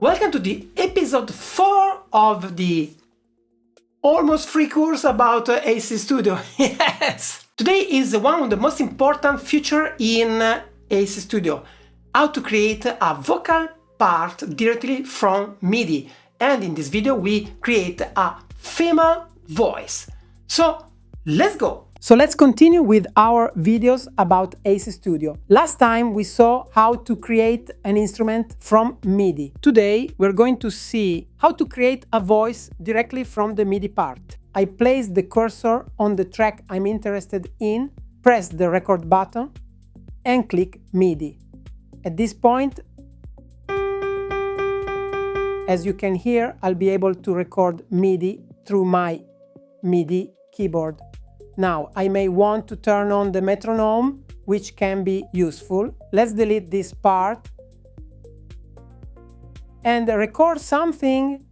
Welcome to the episode 4 of the almost free course about AC Studio. Yes! Today is one of the most important features in AC Studio. How to create a vocal part directly from MIDI. And in this video we create a female voice. So let's go! So let's continue with our videos about AC Studio. Last time we saw how to create an instrument from MIDI. Today we're going to see how to create a voice directly from the MIDI part. I place the cursor on the track I'm interested in, press the record button and click MIDI. At this point, as you can hear, I'll be able to record MIDI through my MIDI keyboard. Now, I may want to turn on the metronome, which can be useful. Let's delete this part and record something.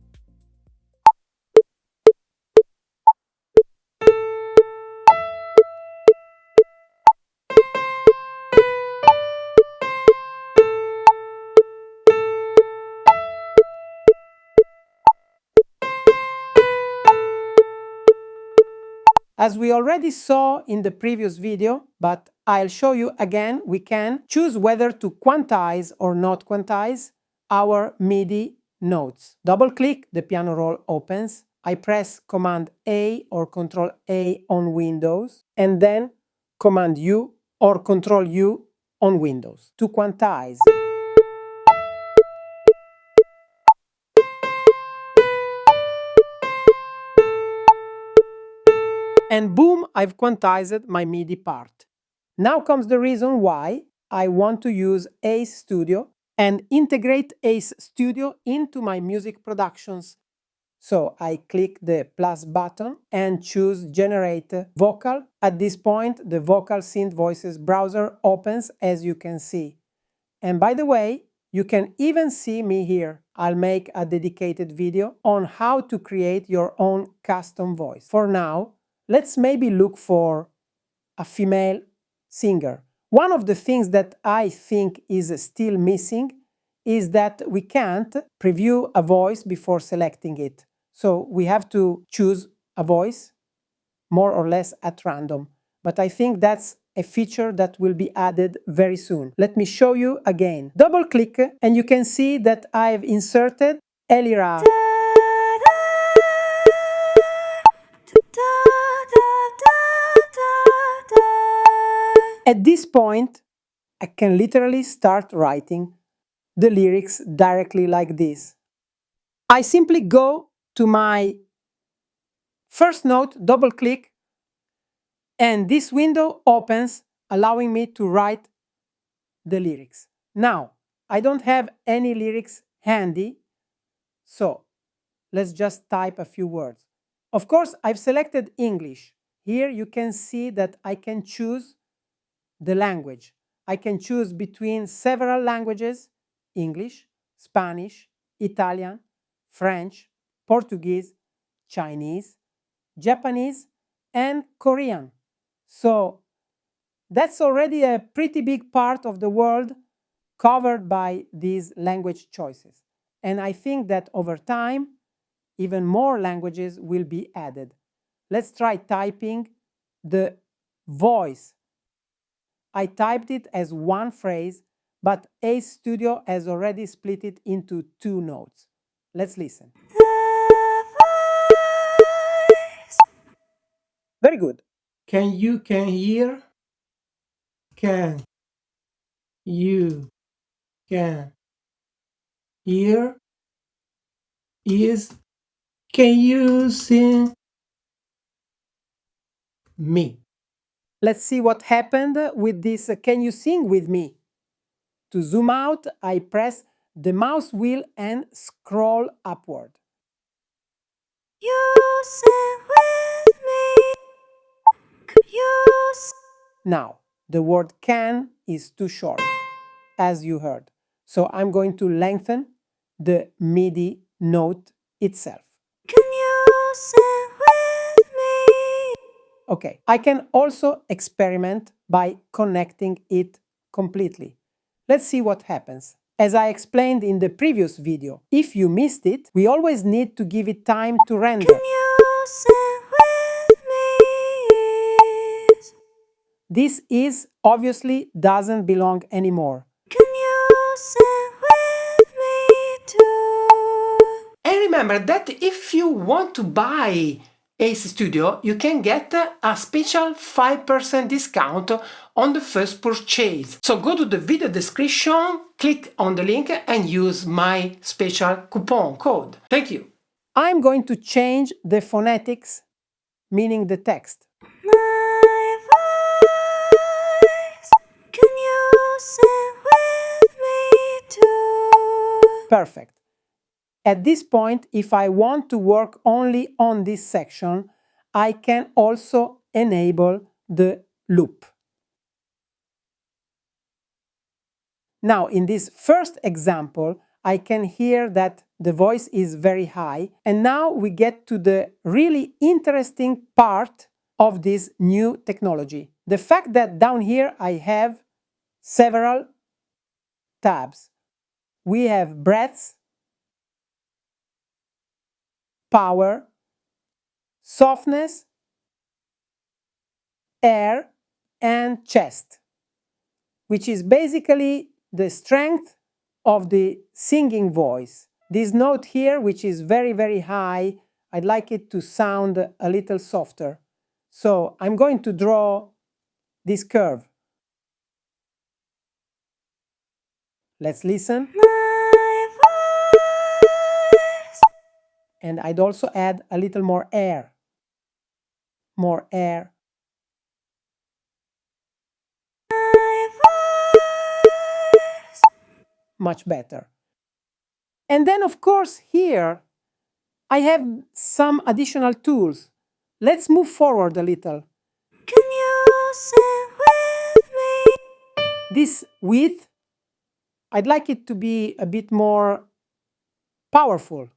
As we already saw in the previous video, but I'll show you again, we can choose whether to quantize or not quantize our MIDI notes. Double-click, the piano roll opens. I press Command A or Control A on Windows, and then Command U or Control U on Windows to quantize. And boom, I've quantized my MIDI part. Now comes the reason why I want to use ACE Studio and integrate ACE Studio into my music productions. So I click the plus button and choose Generate Vocal. At this point, the Vocal Synth Voices browser opens, as you can see. And by the way, you can even see me here. I'll make a dedicated video on how to create your own custom voice. For now, let's maybe look for a female singer. One of the things that I think is still missing is that we can't preview a voice before selecting it. So we have to choose a voice more or less at random. But I think that's a feature that will be added very soon. Let me show you again. Double click and you can see that I've inserted Elira. At this point, I can literally start writing the lyrics directly like this. I simply go to my first note, double click, and this window opens, allowing me to write the lyrics. Now, I don't have any lyrics handy, so let's just type a few words. Of course, I've selected English. Here you can see that I can choose the language. I can choose between several languages: English, Spanish, Italian, French, Portuguese, Chinese, Japanese, and Korean. So that's already a pretty big part of the world covered by these language choices. And I think that over time, even more languages will be added. Let's try typing the voice. I typed it as one phrase, but ACE Studio has already split it into 2 notes. Let's listen. Very good. Can you hear? Can you hear? Is can you sing me? Let's see what happened with this Can you sing with me? To zoom out, I press the mouse wheel and scroll upward. You sing with me. Now, the word can is too short, as you heard. So I'm going to lengthen the MIDI note itself. Can you sing with me? Okay, I can also experiment by connecting it completely. Let's see what happens. As I explained in the previous video, if you missed it, we always need to give it time to render. Can you sing with me? This is obviously doesn't belong anymore. Can you sing with me too? And remember that if you want to buy Ace Studio, you can get a special 5% discount on the first purchase. So go to the video description, click on the link and use my special coupon code. Thank you. I'm going to change the phonetics, meaning the text. My voice, can you sing with me too? Perfect. At this point, if I want to work only on this section, I can also enable the loop. Now, in this first example, I can hear that the voice is very high, and now we get to the really interesting part of this new technology. The fact that down here I have several tabs. We have breaths, power, softness, air, and chest, which is basically the strength of the singing voice. This note here, which is very, very high, I'd like it to sound a little softer. So I'm going to draw this curve. Let's listen. My voice. And I'd also add a little more air. More air. My voice. Much better. And then, of course, here I have some additional tools. Let's move forward a little. Can you sing with me? This width, I'd like it to be a bit more powerful.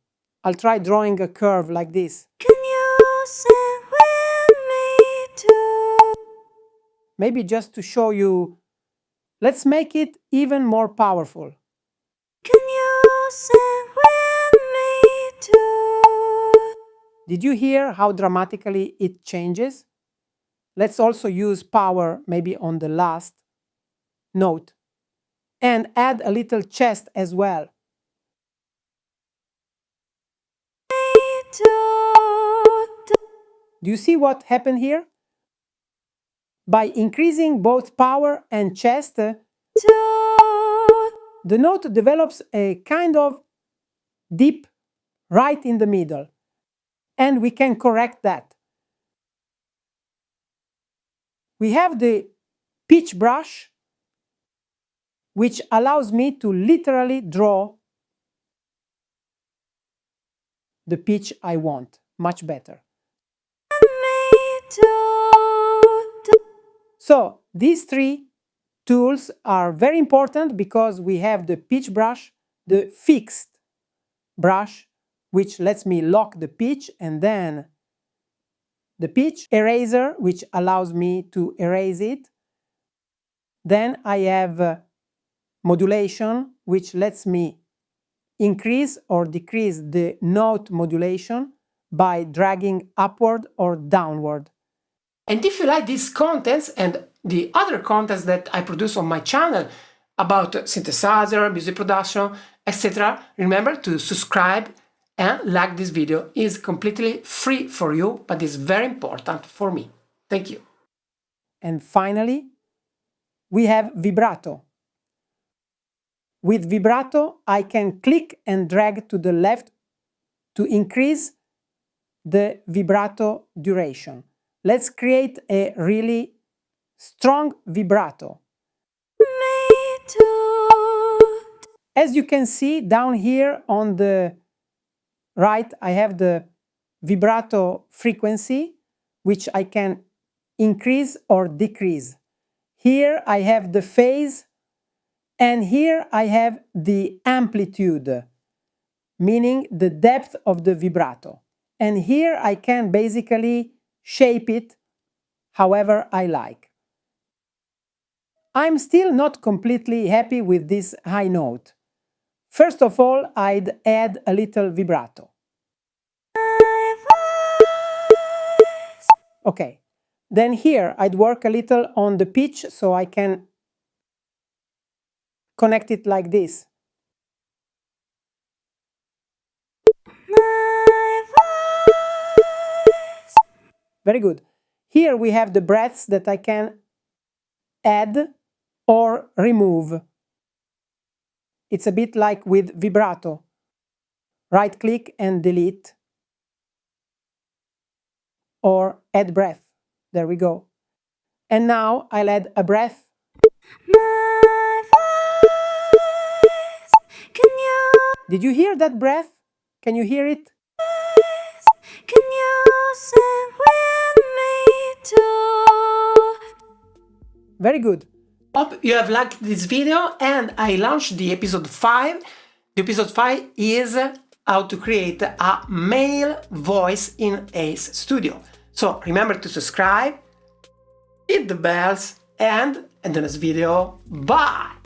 I'll try drawing a curve like this. Can you sing with me too? Maybe just to show you, let's make it even more powerful. Can you sing with me too? Did you hear how dramatically it changes? Let's also use power maybe on the last note and add a little chest as well. Do you see what happened here? By increasing both power and chest, the note develops a kind of dip right in the middle, and we can correct that. We have the pitch brush, which allows me to literally draw the pitch I want much better. So these three tools are very important because we have the pitch brush, the fixed brush, which lets me lock the pitch, and then the pitch eraser, which allows me to erase it. Then I have modulation, which lets me increase or decrease the note modulation by dragging upward or downward. And if you like these contents and the other contents that I produce on my channel about synthesizer, music production, etc., remember to subscribe and like this video. It's completely free for you, but it's very important for me. Thank you. And finally, we have vibrato. With vibrato, I can click and drag to the left to increase the vibrato duration. Let's create a really strong vibrato. Me too. As you can see down here on the right, I have the vibrato frequency, which I can increase or decrease. Here I have the phase, and here I have the amplitude, meaning the depth of the vibrato. And here I can basically shape it however I like. I'm still not completely happy with this high note. First of all, I'd add a little vibrato. Okay, then here I'd work a little on the pitch so I can connect it like this. Very good. Here we have the breaths that I can add or remove. It's a bit like with vibrato. Right click and delete. Or add breath. There we go. And now I'll add a breath. Did you hear that breath? Can you hear it? Can you sing with me too? Very good. Hope you have liked this video and I launched the episode 5. The episode 5 is how to create a male voice in Ace Studio. So remember to subscribe, hit the bells, and in the next video, bye!